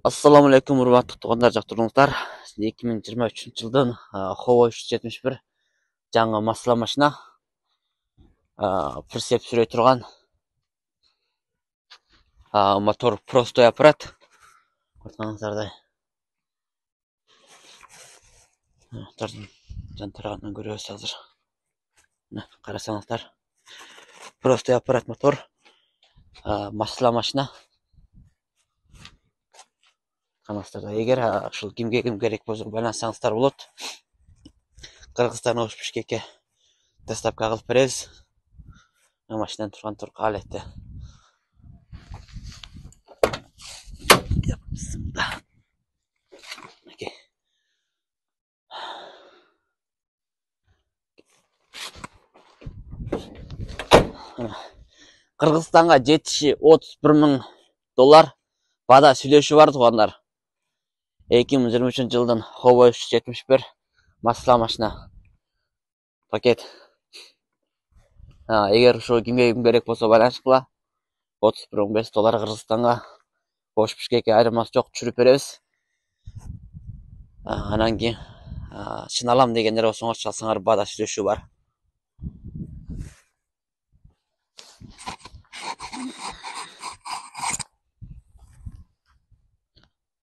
Assalamu alaikum, урматтуу туугандар, жактырыңыздар. 2023 жылдын Howo 371 жаңы масла машина, прицеп сүрөй турган мотор простой аппарат. Көрсөңүздөрдөй. Жан тарабынан көрөбүз азыр. Мына карасаңыздар. Простой аппарат мотор, масла машина. Канастарда эгер ушул кимге керек болсо байлансаңыздар болот. Кыргызстан Бишкекке доставка кылып беребиз. Машинадан турган турка алетти. Кыргызстанга жетиши $31,000 бада сүйлөшүү бар туугандар. 2023 жылдын Howo 371 масла машина пакет. Эгер ушул кимге керек болсо байланышкыла. $31,500 Кыргызстанга Ош Бишкекке айырмасы жок, түшүрүп беребиз. Анан кийин чын алам дегендер болсоңор чалсаңар бада сүйлөшүү бар.